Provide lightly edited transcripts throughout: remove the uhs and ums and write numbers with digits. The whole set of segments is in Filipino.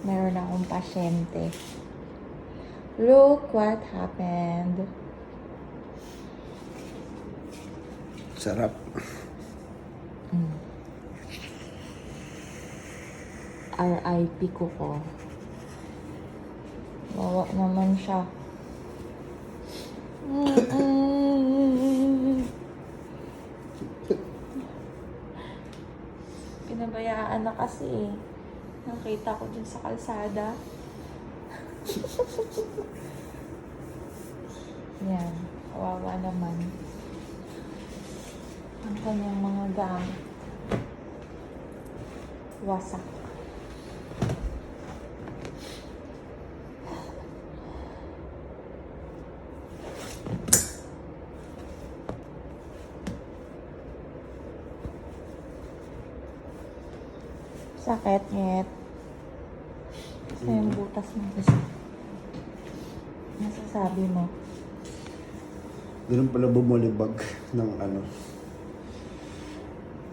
Meron akong pasyente. Look what happened. Sarap. RIP ko. Bawa naman siya. Pinabayaan na kasi eh. Nakita ko dun sa kalsada. Yan. Kawawa naman. Ang kanyang mga gamit. Wasak. Sakit, ngit. Kasi yung butas mo. Masasabi mo. Ganun pala bumulibag ng ano,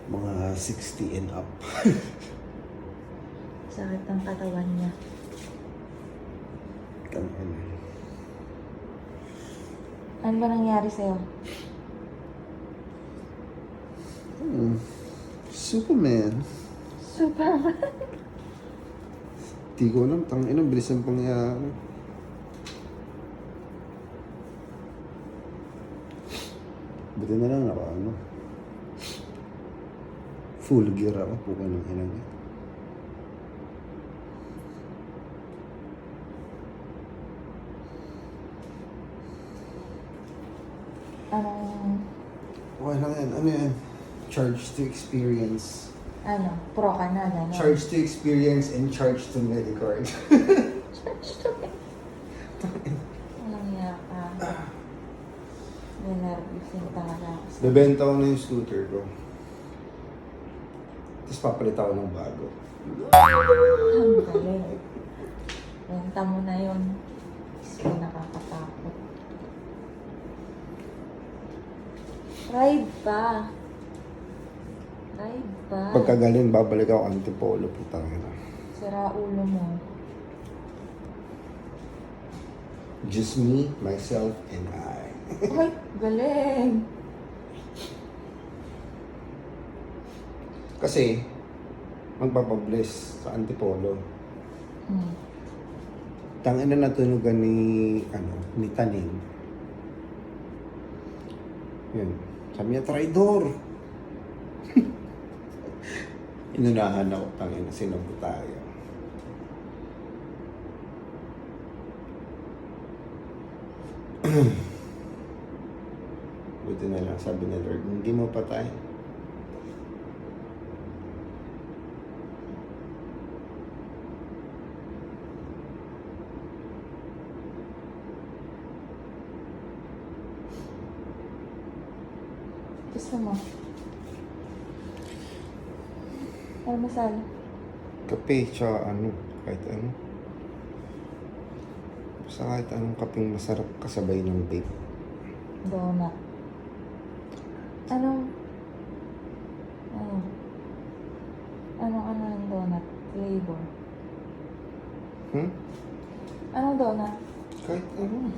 mga 60 and up. Sakit ang katawan niya. Ano ba nangyari sa'yo? Superman. Superman? Di ko alam, tangina, bilis ang pangyayari. Buti na lang ako, ano? Full gear ako, puka ng inang. Okay lang yan, ano yan? Charge to experience. Ano? Pro ka na, gano'n? Charge to experience and charge to Medicard. Charge to me. Walang iya ka. Ninervousin talaga ako sa... Bebenta ko na yung scooter ko. Tapos papalit ako ng bago. Ang galing. Renta mo na yun. Kasi nakakatakot. Ride pa. Ride pa. Pagkagaling, babalik ako Antipolo, putang ina. Sira ulo mo. Just me, myself, and I. Ay, galing. Kasi, magpapabless sa Antipolo. Tangina na tunugan ni Taning. Yun. Sabi niya, traidor! Inunahan ako, tangina, sinabu tayo. Buti na lang, sabi ni Lord, hindi mo patay. Gusto mo? Almasal. Kape, tsaka kahit ano. Basta kahit anong kapeng masarap kasabay ng vape. Donut. Anong ng donut? Flavor? Anong donut? Kahit ano.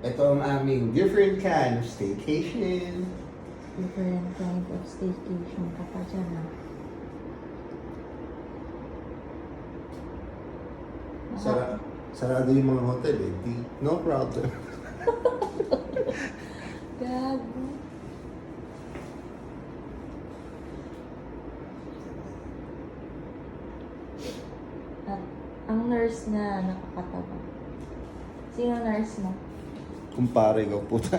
Ito ang aming different kind of staycation. Different kind of staycation ka pa dyan, ha? Sarado yung mga hotel eh. No problem. Gago. At ang nurse na nakakatawa. Sino nurse mo? Kumpare ko, puta.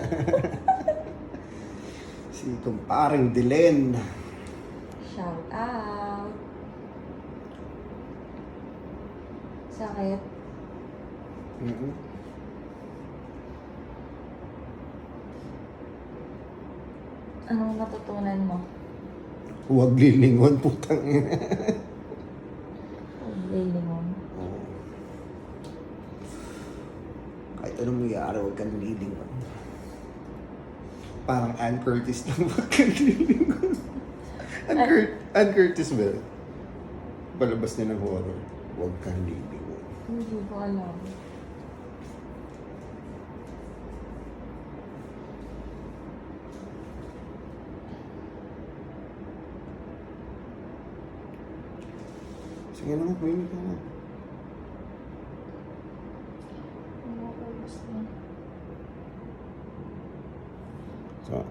Si kumparing Dilen. Shout out. Sakit. Anong natutunan mo? Huwag lilingon, putang ina. Lilingon. Kahit anong mangyari, huwag kang lilingon. Parang Ann Curtis lang, huwag kang lilingon. Ann Curtis ba? Palabas niya ng horror. Huwag kang lilingon. Hindi ko alam. Sige naman, pwede ka na. Ano ko gusto? So,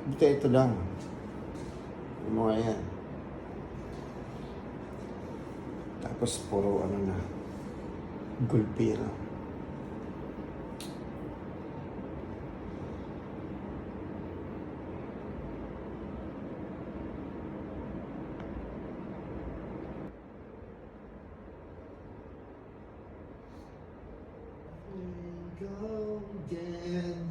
dito ito lang. Yung mga yan. Tapos puro ano na. Gulpira. Go again,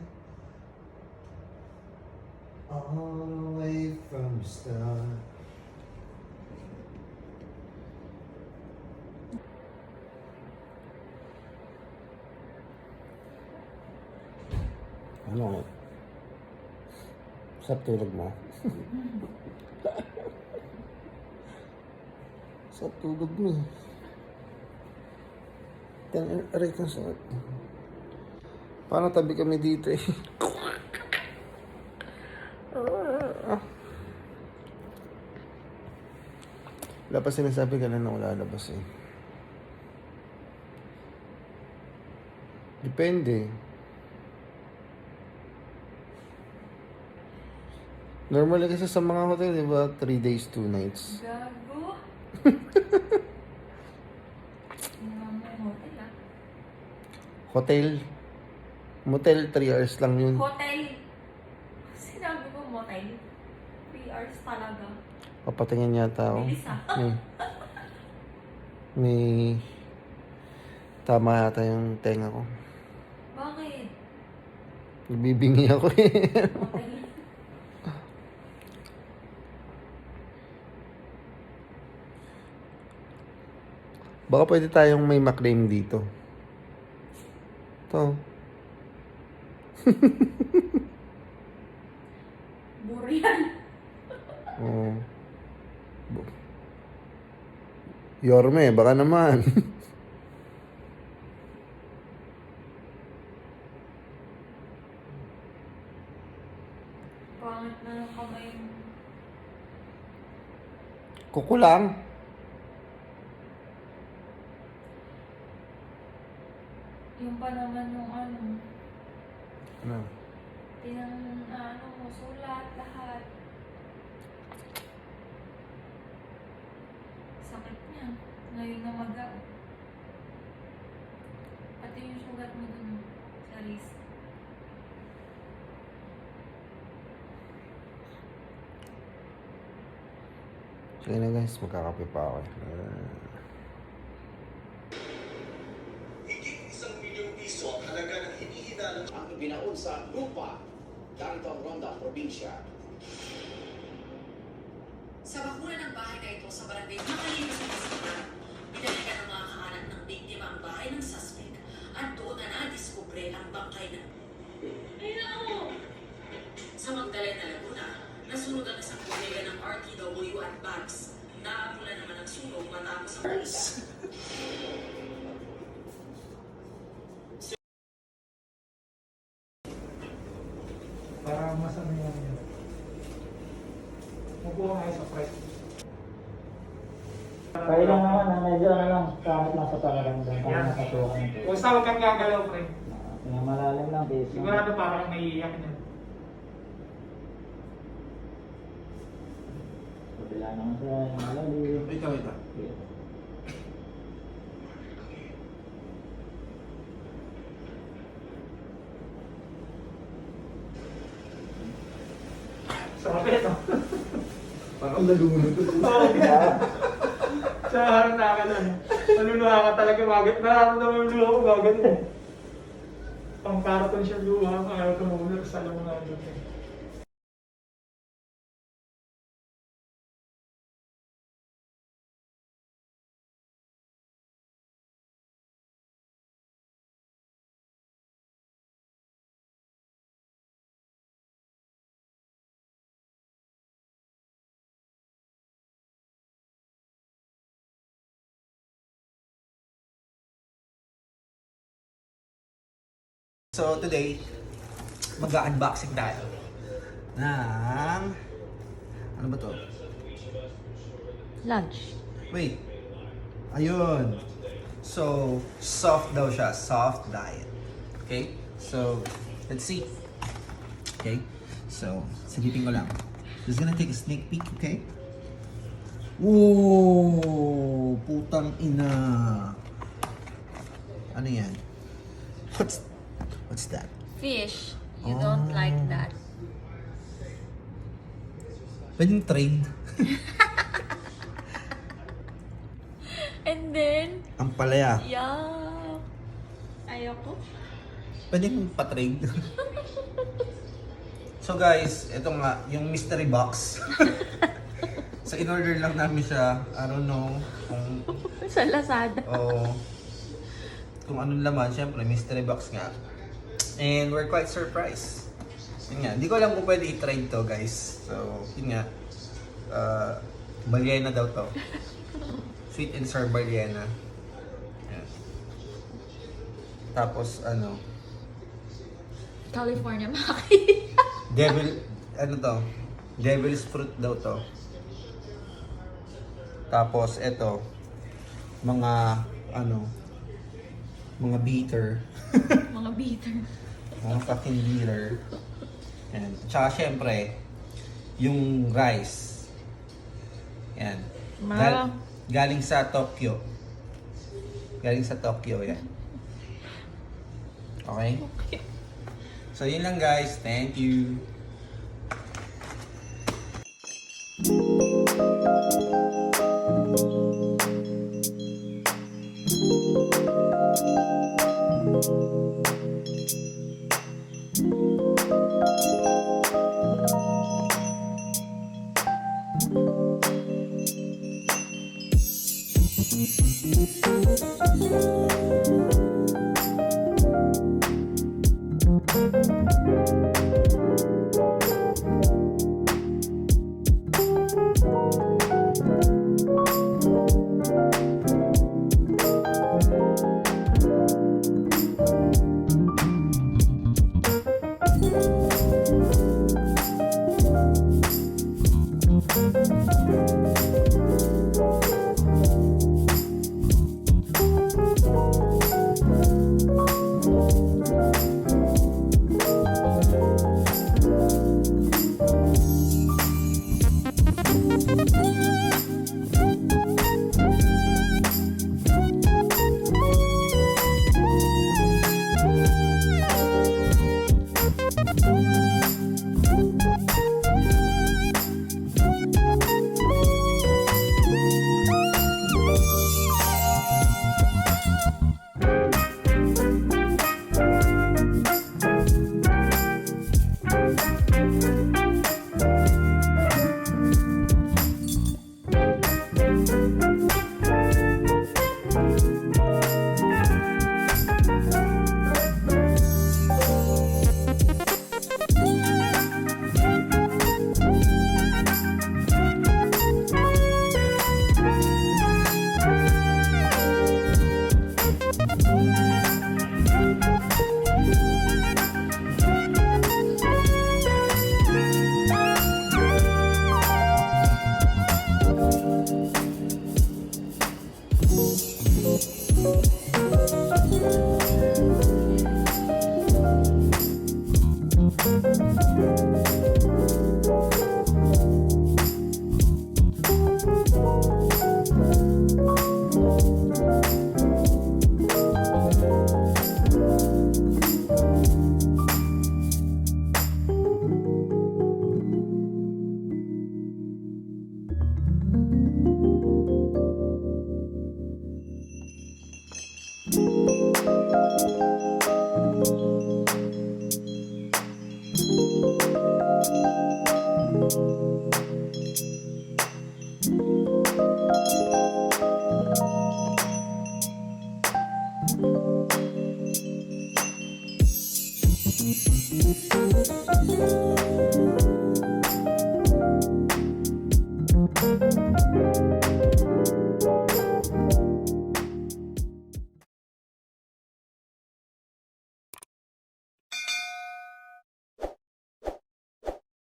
all the way from the start. Ano? Sa tulog mo? Sa tulog mo. Aray kang sakit. Paano tabi kami dito eh? Wala pa sinasabi ka na wala labas eh. Depende. Normally kasi sa mga hotel, di ba? 3 days, 2 nights. Gago. Hotel? Motel, 3 hours lang yun. Hotel. Sinabi mo motel. 3 hours talaga. Papatingin yata ako. Bilis May tama yata yung tenga ko. Bakit? Nagbibingi ako eh. Motel. Baka pwede tayong may maklaim dito. Ito. Burian. Oh. Yorme, baka naman. Pangit na ng kamay mo. Kukulang. Yung pa naman yung ano. Ano? Ano mo, sulat, lahat. Sakit niya. Ngayon na maga. Pati yung sugat mo dun sa wrist. Sige na guys, magkakape pa ako. Higit 1 milyong piso ang halaga ng hinihinala ang ibinaon sa lupa dahil ang Ronda probinsya. Sa bakura ng bahay na ito sa barangay Makalipas ng Kasipan, binalikan ng mga kahanan ng biktima ang bahay ng suspect at doon na nadiskubre ang bangkay ng... Sa Magdalena, Laguna, nasunod ang isang bodega ng RTW at bags. Naapula naman ang sunog matapos ang balita. Para masama yan. Mabuha nga sa price. Kaya lang naman, medyo ano lang, kahit nasa pakiramdam, kahit nasa tuwa ng tuwa. Basta huwag kang gagalaw, pre. Kaya malalim lang, base lang. Sigurado parang naiiyak niya. Kabila naman siya, yung malalim. Ikaw. Yeah. Sabi ito. Parang nalunod. Oo, sa harap na ka lang. Naluluha ka talaga, nararamdaman yung luha ko gagano. Pang karaton siya luha, ayaw tumunog, alam mo nga doon. So today, mag-unboxing tayo ng ano ba to? Lunch. Wait. Ayun. So, soft daw siya. Soft diet. Okay? So, let's see. Okay? So, sagipin ko lang. Just gonna take a sneak peek, okay? Whoa! Putang ina. Ano yan? What's that? Fish. You don't like that. Pwedeng trade. And then, Ang palaya. yeah. Ayoko. Pwedeng pa-trade. So guys, ito nga, yung mystery box. So in-order lang namin siya. I don't know kung Sa Lazada. kung anong laman. Siyempre, mystery box nga. And we're quite surprised. Yun nga, hindi ko alam kung pwede i-trade to guys. So, yun nga. Balyena daw to. Sweet and sour balyena. Yan. Tapos, ano, California Maki. ano to? Devil's fruit daw to. Tapos, eto, mga, mga bitter. Mga bitter. Mga fucking bitter. Yan. Tsaka, syempre, yung rice. Yan. Galing sa Tokyo. Galing sa Tokyo, yan. Okay? So, yun lang guys. Thank you.